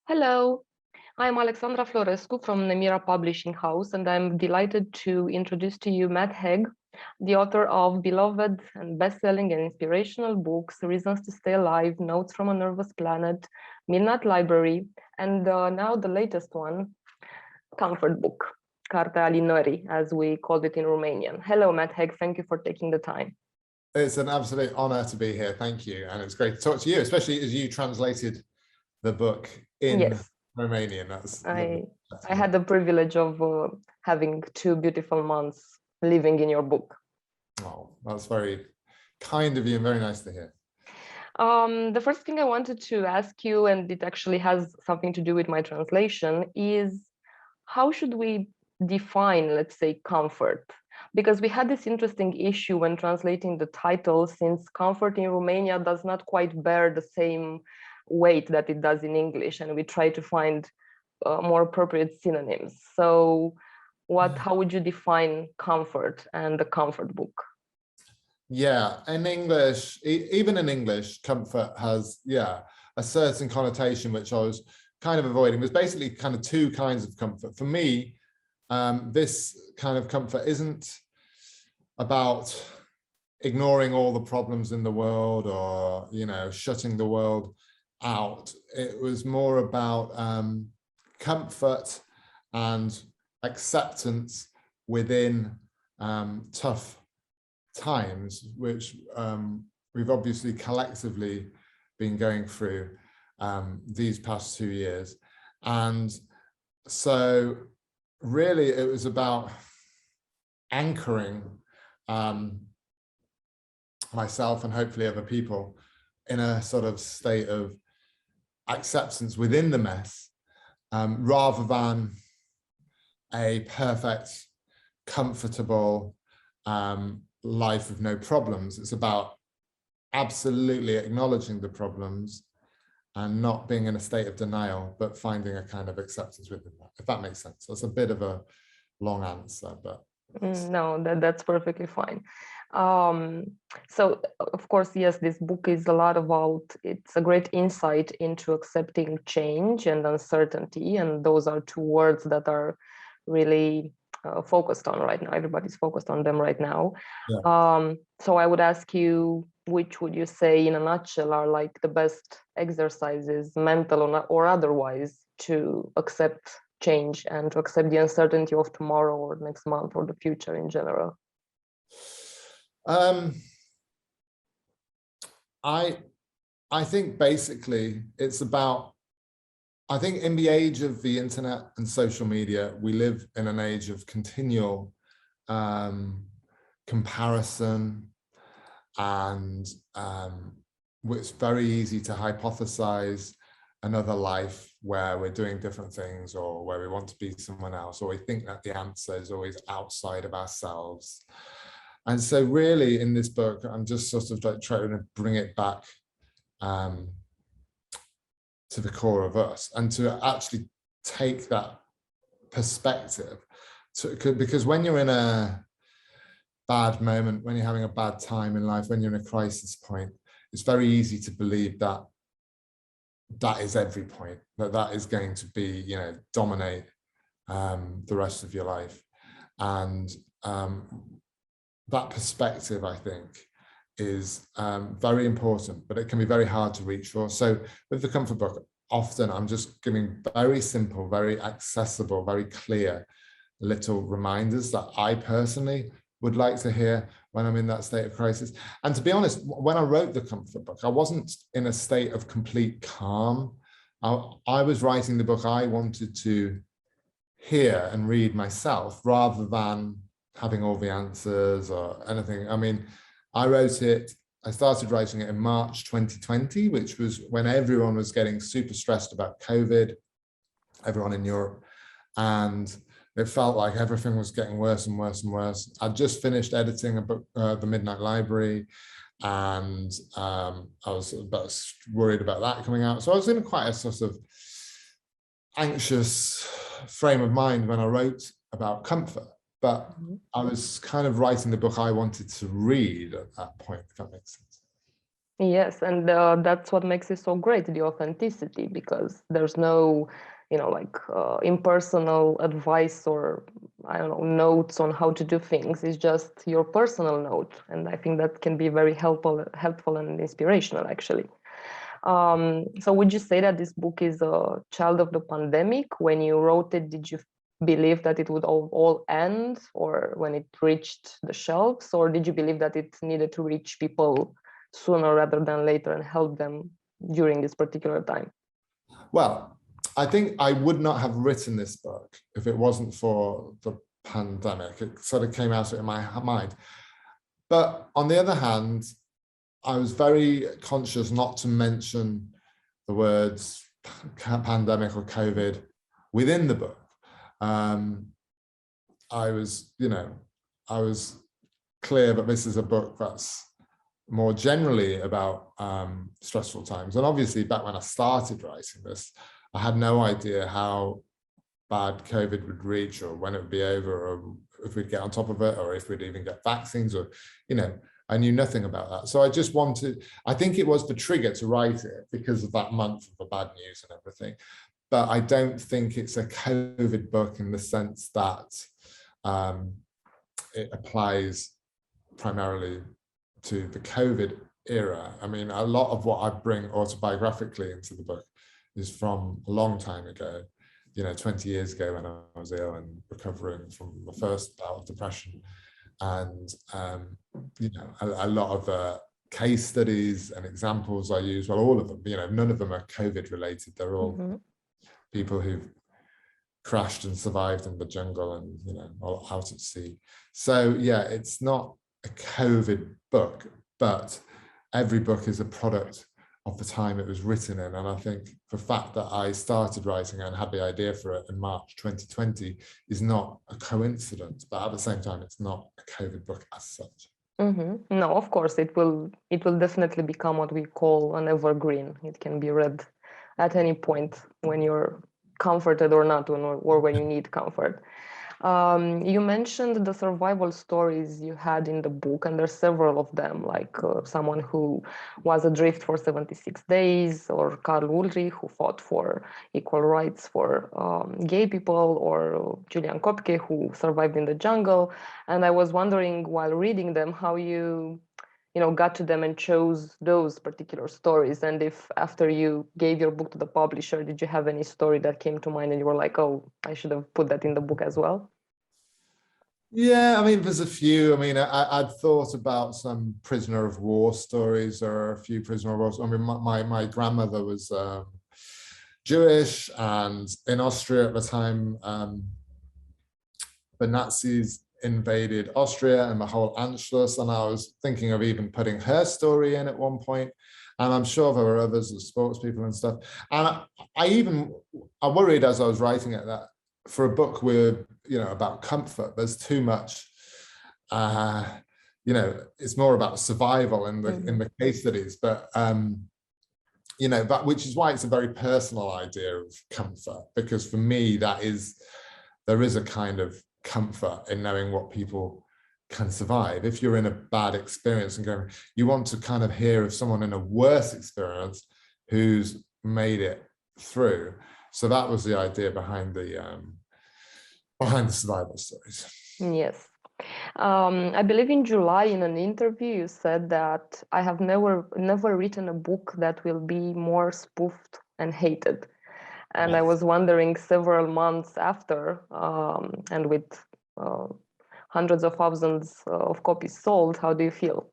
Hello, I'm Alexandra Florescu from Nemira Publishing House, and I'm delighted to introduce to you Matt Haig, the author of beloved and best-selling and inspirational books, Reasons to Stay Alive, Notes from a Nervous Planet, Midnight Library, and now the latest one, comfort book, Cartea, alinării, as we called it in Romanian. Hello, Matt Haig, thank you for taking the time. It's an absolute honor to be here. Thank you. And it's great to talk to you, especially as you translated the book in Romanian. I had the privilege of having 2 beautiful months living in your book. Oh, that's very kind of you and very nice to hear. The first thing I wanted to ask you, and it actually has something to do with my translation, is how should we define, let's say, comfort? Because we had this interesting issue when translating the title, since comfort in Romania does not quite bear the same weight that it does in English, and we try to find more appropriate synonyms. So how would you define comfort and the comfort book? Yeah, in English, even in English, comfort has, a certain connotation, which I was kind of avoiding. There's basically kind of 2 kinds of comfort. For me, this kind of comfort isn't about ignoring all the problems in the world or, shutting the world out. It was more about comfort and acceptance within tough times, which we've obviously collectively been going through these past 2 years. And so really it was about anchoring myself and hopefully other people in a sort of state of acceptance within the mess, rather than a perfect, comfortable life with no problems. It's about absolutely acknowledging the problems and not being in a state of denial, but finding a kind of acceptance within that, if that makes sense. That's a bit of a long answer, but no, that's perfectly fine. So of course, yes, this book is a lot about, it's a great insight into accepting change and uncertainty, and those are 2 words that are really focused on right now. Everybody's focused on them right now. So I would ask you, which would you say in a nutshell are like the best exercises, mental or otherwise, to accept change and to accept the uncertainty of tomorrow or next month or the future in general? I think basically it's about, I think in the age of the internet and social media, we live in an age of continual comparison, and it's very easy to hypothesize another life where we're doing different things, or where we want to be someone else, or we think that the answer is always outside of ourselves. And so really in this book, I'm just sort of like trying to bring it back to the core of us, and to actually take that perspective because when you're in a bad moment, when you're having a bad time in life, when you're in a crisis point, it's very easy to believe that that is every point, that is going to be, dominate the rest of your life. And that perspective, I think, is very important, but it can be very hard to reach for. So with the comfort book, often I'm just giving very simple, very accessible, very clear little reminders that I personally would like to hear when I'm in that state of crisis. And to be honest, when I wrote the comfort book, I wasn't in a state of complete calm. I was writing the book I wanted to hear and read myself, rather than having all the answers or anything. I mean, I started writing it in March 2020, which was when everyone was getting super stressed about COVID, everyone in Europe. And it felt like everything was getting worse and worse and worse. I'd just finished editing a book, The Midnight Library, and I was worried about that coming out. So I was in quite a sort of anxious frame of mind when I wrote about comfort. But I was kind of writing the book I wanted to read at that point, if that makes sense. Yes, and that's what makes it so great, the authenticity, because there's no, like impersonal advice or, I don't know, notes on how to do things. It's just your personal note. And I think that can be very helpful and inspirational, actually. So would you say that this book is a child of the pandemic? When you wrote it, did you believe that it would all end, or when it reached the shelves, or did you believe that it needed to reach people sooner rather than later and help them during this particular time? Well, I think I would not have written this book if it wasn't for the pandemic. It sort of came out in my mind. But on the other hand, I was very conscious not to mention the words pandemic or COVID within the book. I was clear that this is a book that's more generally about stressful times. And obviously back when I started writing this, I had no idea how bad COVID would reach, or when it would be over, or if we'd get on top of it, or if we'd even get vaccines, or, I knew nothing about that. So I just I think it was the trigger to write it because of that month of the bad news and everything. But I don't think it's a COVID book in the sense that it applies primarily to the COVID era. I mean, a lot of what I bring autobiographically into the book is from a long time ago, 20 years ago, when I was ill and recovering from the first bout of depression. And, a lot of case studies and examples I use, well, all of them, none of them are COVID related. They're all people who've crashed and survived in the jungle and, all out at sea. So, yeah, it's not a COVID book, but every book is a product of the time it was written in. And I think the fact that I started writing and had the idea for it in March 2020 is not a coincidence, but at the same time, it's not a COVID book as such. No, of course, it will definitely become what we call an evergreen. It can be read at any point when you're comforted or not, or when you need comfort. You mentioned the survival stories you had in the book, and there's several of them, like someone who was adrift for 76 days, or Karl Ulrich, who fought for equal rights for gay people, or Julian Kopke, who survived in the jungle. And I was wondering, while reading them, how you got to them and chose those particular stories, and if after you gave your book to the publisher, did you have any story that came to mind and you were like, oh, I should have put that in the book as well? Yeah, I mean, there's a few. I mean, I'd thought about some prisoner of war stories, or a few prisoner of war. I mean, my grandmother was Jewish, and in Austria at the time, the Nazis invaded Austria and the whole Anschluss, and I was thinking of even putting her story in at one point, and I'm sure there were others, the sports people and stuff. And I worried as I was writing it that for a book with about comfort, there's too much it's more about survival in the case studies, but that, which is why it's a very personal idea of comfort, because for me there is a kind of comfort in knowing what people can survive. If you're in a bad experience and going, you want to kind of hear of someone in a worse experience who's made it through. So that was the idea behind the survival stories. Yes. I believe in July, in an interview, you said that I have never written a book that will be more spoofed and hated. And I was wondering, several months after, and with hundreds of thousands of copies sold, how do you feel?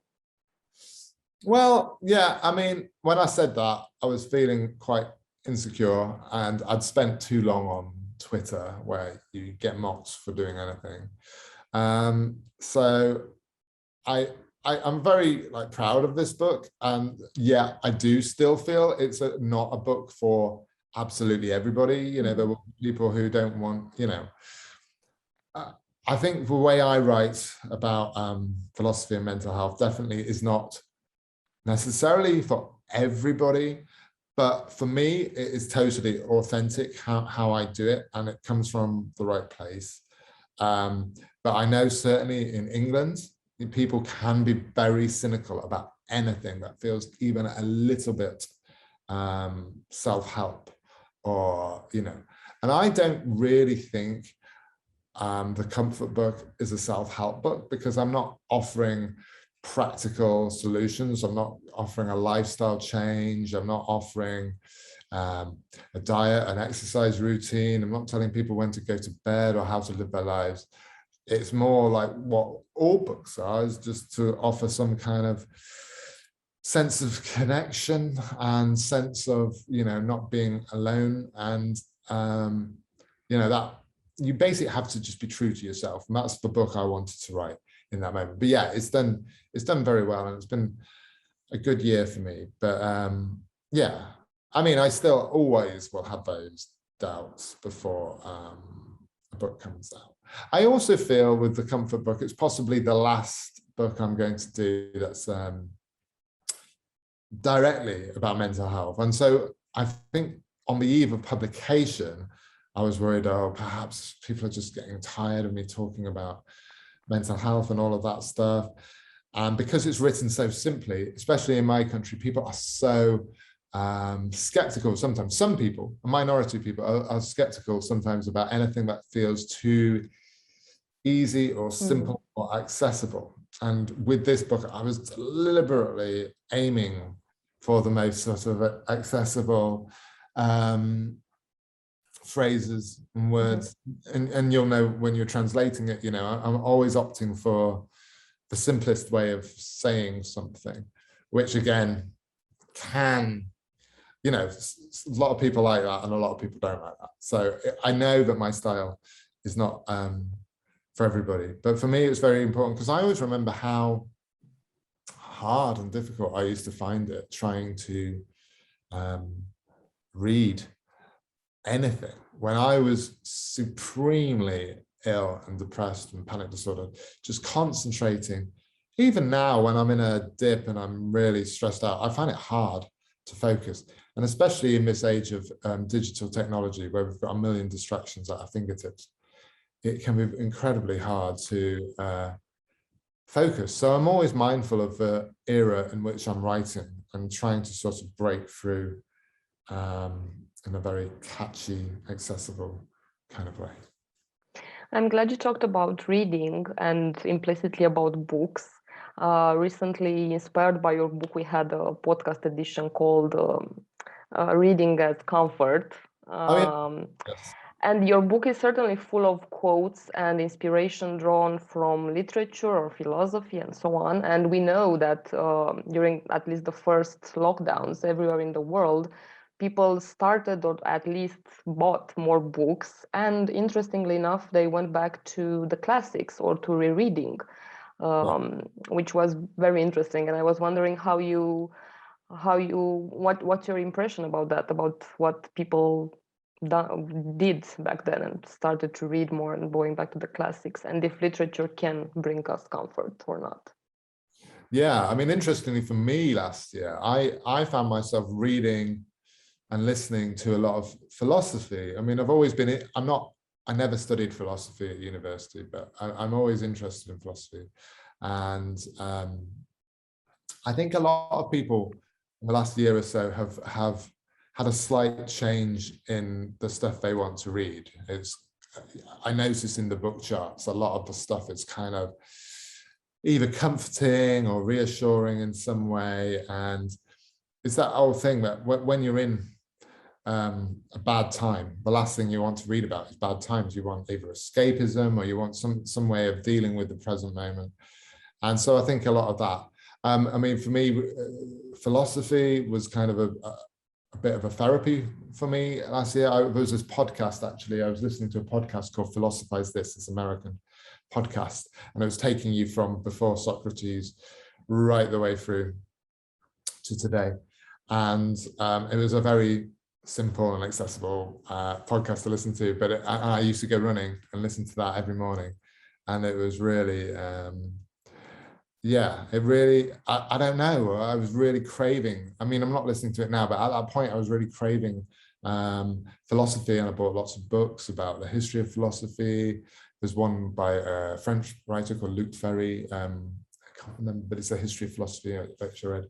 Well, yeah, I mean, when I said that, I was feeling quite insecure, and I'd spent too long on Twitter, where you get mocked for doing anything. So I'm very proud of this book, and yeah, I do still feel it's not a book for absolutely everybody. There will be people who don't want, I think the way I write about philosophy and mental health definitely is not necessarily for everybody, but for me, it is totally authentic how I do it, and it comes from the right place. But I know certainly in England, people can be very cynical about anything that feels even a little bit self-help, or, you know, and I don't really think the comfort book is a self-help book, because I'm not offering practical solutions. I'm not offering a lifestyle change. I'm not offering a diet, an exercise routine. I'm not telling people when to go to bed or how to live their lives. It's more like what all books are, is just to offer some kind of sense of connection and sense of, you know, not being alone. And, you know, that you basically have to just be true to yourself. And that's the book I wanted to write in that moment. But yeah, it's done very well, and it's been a good year for me. But yeah, I mean, I still always will have those doubts before a book comes out. I also feel with the comfort book, it's possibly the last book I'm going to do that's directly about mental health. And so I think on the eve of publication, I was worried, oh, perhaps people are just getting tired of me talking about mental health and all of that stuff. And because it's written so simply, especially in my country, people are so skeptical sometimes. Some people, a minority of people, are skeptical sometimes about anything that feels too easy or simple or accessible. And with this book, I was deliberately aiming for the most sort of accessible phrases and words. And you'll know when you're translating it, you know, I'm always opting for the simplest way of saying something, which again can, you know, a lot of people like that and a lot of people don't like that. So I know that my style is not for everybody, but for me it was very important, because I always remember how hard and difficult I used to find it trying to read anything when I was supremely ill and depressed and panic disorder, just concentrating. Even now when I'm in a dip and I'm really stressed out, I find it hard to focus. And especially in this age of digital technology, where we've got a million distractions at our fingertips, it can be incredibly hard to focus. So I'm always mindful of the era in which I'm writing and trying to sort of break through in a very catchy, accessible kind of way. I'm glad you talked about reading and implicitly about books. Recently, inspired by your book, we had a podcast edition called Reading as Comfort. Yes. And your book is certainly full of quotes and inspiration drawn from literature or philosophy and so on. And we know that during at least the first lockdowns everywhere in the world, people started or at least bought more books. And interestingly enough, they went back to the classics or to rereading, which was very interesting. And I was wondering what's your impression about that, about what people did back then and started to read more and going back to the classics, and if literature can bring us comfort or not. Yeah, I mean, interestingly for me last year, I found myself reading and listening to a lot of philosophy. I mean, I never studied philosophy at university, but I'm always interested in philosophy. And I think a lot of people in the last year or so have had a slight change in the stuff they want to read. I noticed in the book charts, a lot of the stuff is kind of either comforting or reassuring in some way. And it's that old thing that when you're in a bad time, the last thing you want to read about is bad times. You want either escapism or you want some way of dealing with the present moment. And so I think a lot of that. I mean, for me, philosophy was kind of a bit of a therapy for me last year. There was this podcast, actually, I was listening to a podcast called Philosophize This American podcast, and it was taking you from before Socrates right the way through to today. And it was a very simple and accessible podcast to listen to, but I used to go running and listen to that every morning, and it was really yeah, it really, I don't know, I was really craving, I mean, I'm not listening to it now, but at that point I was really craving philosophy, and I bought lots of books about the history of philosophy. There's one by a French writer called Luc Ferry, can't remember, but it's a history of philosophy which I read.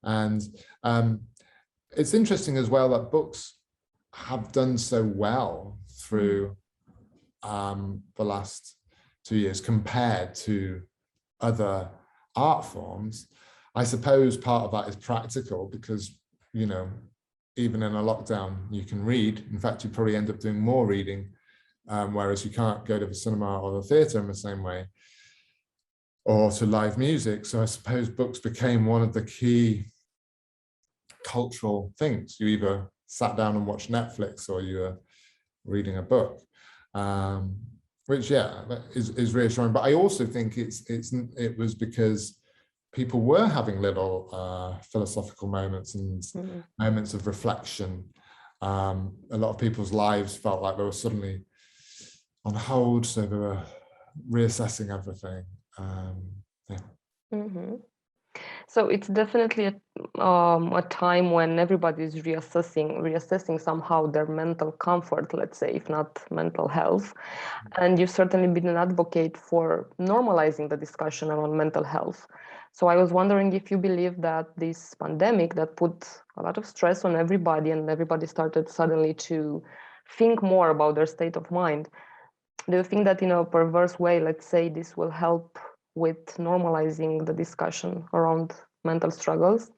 And it's interesting as well that books have done so well through the last 2 years compared to other art forms. I suppose part of that is practical because, you know, even in a lockdown, you can read. In fact, you probably end up doing more reading, whereas you can't go to the cinema or the theatre in the same way, or to live music. So I suppose books became one of the key cultural things. You either sat down and watched Netflix or you were reading a book, which, yeah, is reassuring. But I also think it was because people were having little philosophical moments and moments of reflection. A lot of people's lives felt like they were suddenly on hold, so they were reassessing everything. So it's definitely a time when everybody is reassessing somehow their mental comfort, let's say, if not mental health. And you've certainly been an advocate for normalizing the discussion around mental health. So I was wondering if you believe that this pandemic that put a lot of stress on everybody and everybody started suddenly to think more about their state of mind. Do you think that in a perverse way, let's say, this will help with normalizing the discussion around mental struggles?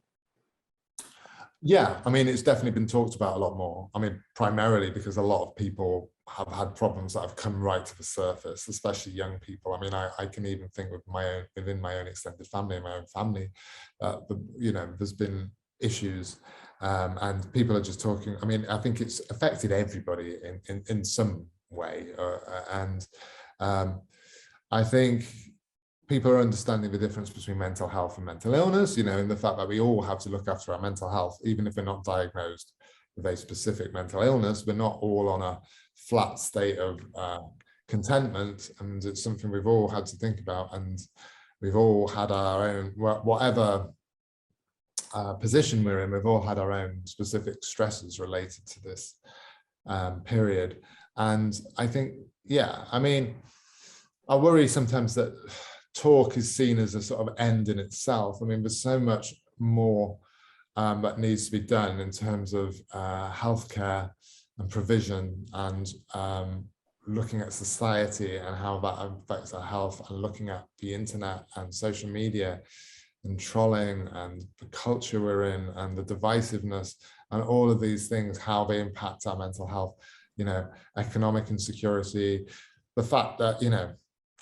Yeah, I mean, it's definitely been talked about a lot more. I mean, primarily because a lot of people have had problems that have come right to the surface, especially young people. I mean, I can even think with within my own extended family, my own family, you know, there's been issues, and people are just talking. I mean, I think it's affected everybody in some way, and I think people are understanding the difference between mental health and mental illness, you know, and the fact that we all have to look after our mental health, even if we're not diagnosed with a specific mental illness. We're not all on a flat state of contentment, and it's something we've all had to think about, and we've all had our own, whatever position we're in, we've all had our own specific stresses related to this period. And I think, yeah, I mean, I worry sometimes that talk is seen as a sort of end in itself. I mean, there's so much more that needs to be done in terms of healthcare and provision, and looking at society and how that affects our health, and looking at the internet and social media and trolling and the culture we're in and the divisiveness and all of these things, how they impact our mental health, you know, economic insecurity, the fact that, you know,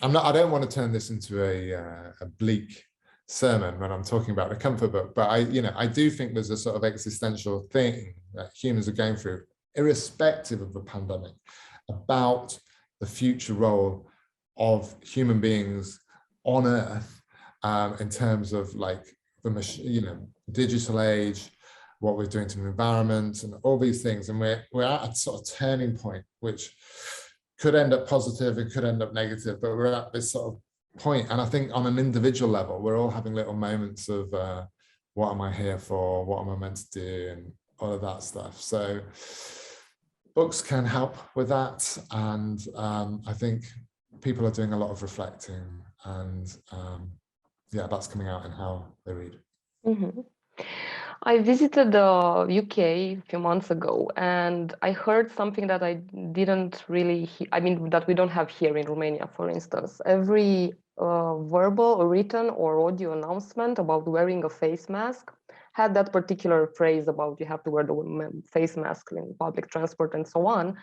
I don't want to turn this into a bleak sermon when I'm talking about the comfort book, but I do think there's a sort of existential thing that humans are going through, irrespective of the pandemic, about the future role of human beings on Earth, in terms of like the, you know, digital age, what we're doing to the environment, and all these things. And we're at a sort of turning point, which could end up positive, it could end up negative, but we're at this sort of point. And I think on an individual level, we're all having little moments of what am I here for? What am I meant to do? And all of that stuff. So books can help with that. And I think people are doing a lot of reflecting, and yeah, that's coming out in how they read. I visited the UK a few months ago, and I heard something that I didn't really, that we don't have here in Romania, for instance. Every verbal or written or audio announcement about wearing a face mask had that particular phrase about you have to wear the face mask in public transport and so on.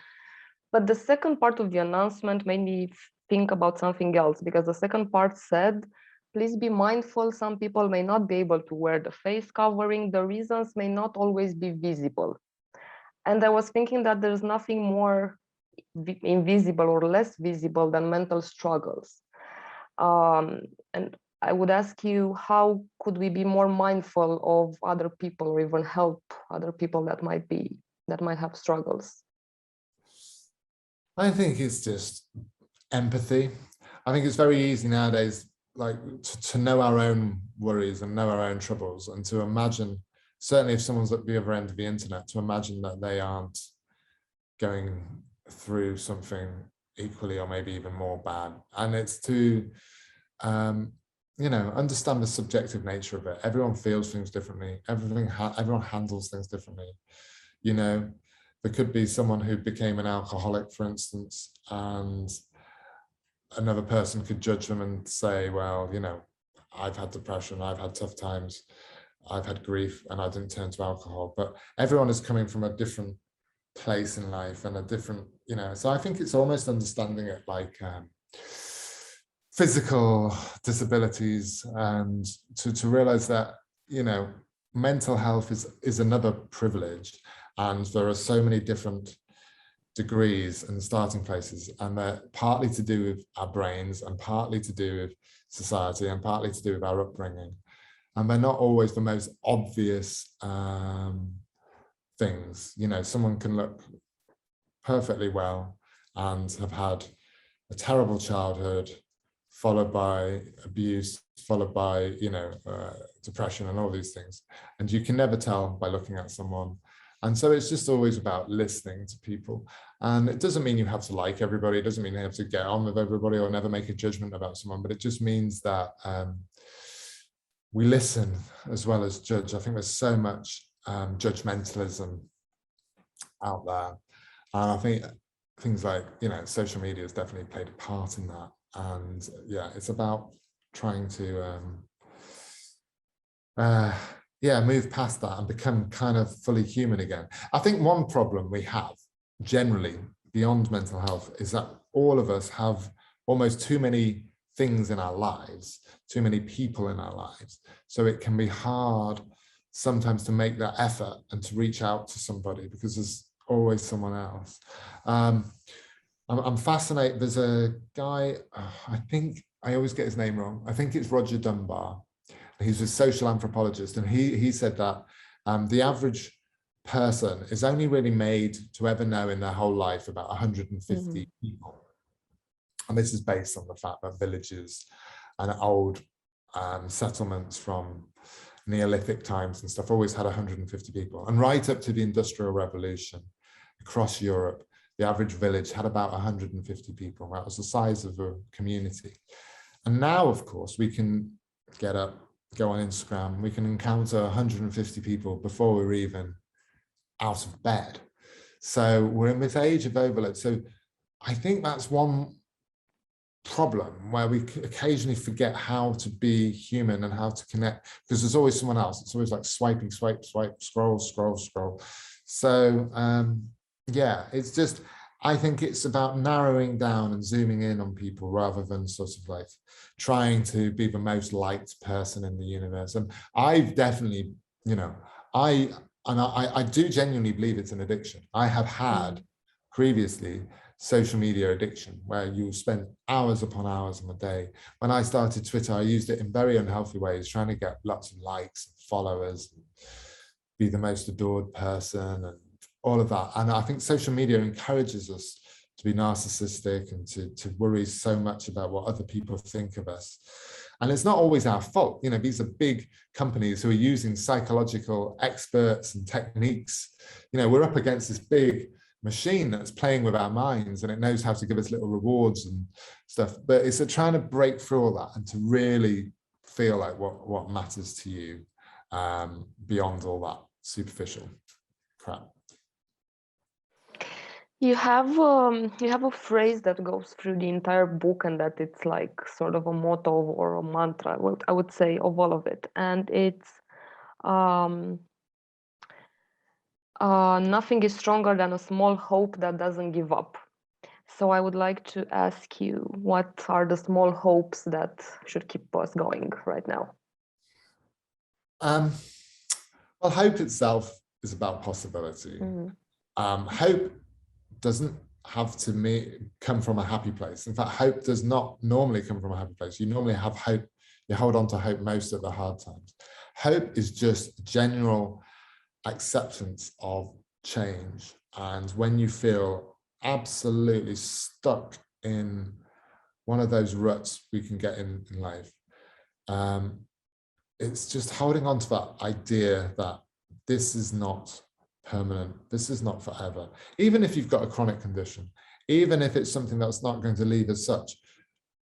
But the second part of the announcement made me think about something else, because the second part said, please be mindful, some people may not be able to wear the face covering. The reasons may not always be visible. And I was thinking that there's nothing more invisible or less visible than mental struggles. And I would ask you, how could we be more mindful of other people, or even help other people that might have struggles? I think it's just empathy. I think it's very easy nowadays, like to know our own worries and know our own troubles, and to imagine, certainly if someone's at the other end of the internet, to imagine that they aren't going through something equally or maybe even more bad. And it's to understand the subjective nature of it. Everyone feels things differently. Everyone handles things differently. There could be someone who became an alcoholic, for instance, and another person could judge them and say, well, I've had depression, I've had tough times, I've had grief, and I didn't turn to alcohol. But everyone is coming from a different place in life and a different, so I think it's almost understanding it like physical disabilities, and to realize that, mental health is another privilege, and there are so many different degrees and starting places, and they're partly to do with our brains and partly to do with society and partly to do with our upbringing, and they're not always the most obvious things. Someone can look perfectly well and have had a terrible childhood, followed by abuse, followed by depression and all these things, and you can never tell by looking at someone. And so it's just always about listening to people. And it doesn't mean you have to like everybody. It doesn't mean you have to get on with everybody or never make a judgment about someone, but it just means that we listen as well as judge. I think there's so much judgmentalism out there. And I think things like, social media has definitely played a part in that. And yeah, it's about trying to move past that and become kind of fully human again. I think one problem we have generally beyond mental health is that all of us have almost too many things in our lives, too many people in our lives. So it can be hard sometimes to make that effort and to reach out to somebody because there's always someone else. I'm fascinated. There's a guy, I think I always get his name wrong. I think it's Roger Dunbar. He's a social anthropologist, and he said that the average person is only really made to ever know in their whole life about 150 people. And this is based on the fact that villages and old settlements from Neolithic times and stuff always had 150 people. And right up to the Industrial Revolution, across Europe, the average village had about 150 people. That was the size of a community. And now, of course, we can get up, go on Instagram, we can encounter 150 people before we're even out of bed. So we're in this age of overload. So I think that's one problem where we occasionally forget how to be human and how to connect, because there's always someone else. It's always like swiping, swipe, swipe, scroll, scroll, scroll. So yeah, it's just, I think it's about narrowing down and zooming in on people rather than sort of like trying to be the most liked person in the universe. And I've definitely, I do genuinely believe it's an addiction. I have had previously social media addiction, where you spend hours upon hours in a day. When I started Twitter, I used it in very unhealthy ways, trying to get lots of likes and followers, and be the most adored person and all of that. And I think social media encourages us to be narcissistic and to worry so much about what other people think of us. And it's not always our fault. These are big companies who are using psychological experts and techniques. We're up against this big machine that's playing with our minds, and it knows how to give us little rewards and stuff. But it's trying to break through all that and to really feel like what matters to you beyond all that superficial crap. You have a phrase that goes through the entire book, and that it's like sort of a motto or a mantra, I would say, of all of it. And it's nothing is stronger than a small hope that doesn't give up. So I would like to ask you, what are the small hopes that should keep us going right now? Well, hope itself is about possibility. Hope doesn't have to come from a happy place. In fact, hope does not normally come from a happy place. You normally have hope, you hold on to hope most of the hard times. Hope is just general acceptance of change. And when you feel absolutely stuck in one of those ruts we can get in life, it's just holding on to that idea that this is not permanent, this is not forever. Even if you've got a chronic condition, even if it's something that's not going to leave as such,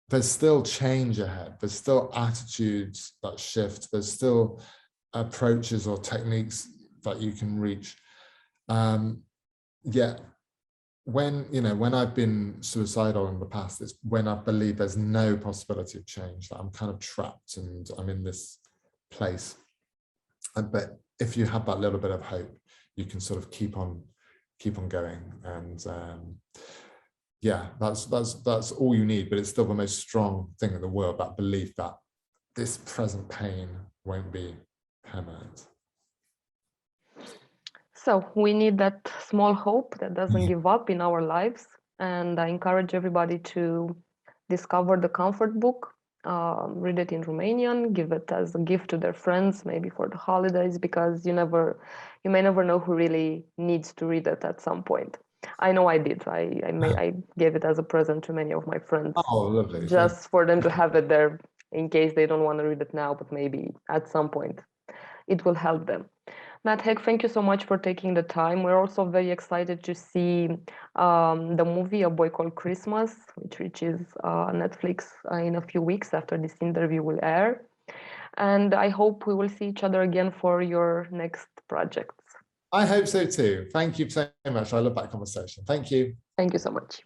there's still change ahead. There's still attitudes that shift. There's still approaches or techniques that you can reach. Yet when I've been suicidal in the past, it's when I believe there's no possibility of change, that I'm kind of trapped and I'm in this place. But if you have that little bit of hope, you can sort of keep on going. And yeah, that's all you need. But it's still the most strong thing in the world, that belief that this present pain won't be permanent. So we need that small hope that doesn't give up in our lives. And I encourage everybody to discover the comfort book, read it in Romanian, give it as a gift to their friends, maybe for the holidays, because you may never know who really needs to read it at some point. I know I did. I gave it as a present to many of my friends. Oh, lovely. Just for them to have it there in case they don't want to read it now, but maybe at some point it will help them. Matt Haig, thank you so much for taking the time. We're also very excited to see the movie A Boy Called Christmas, which reaches Netflix in a few weeks after this interview will air. And I hope we will see each other again for your next projects. I hope so too. Thank you so much. I love that conversation. Thank you. Thank you so much.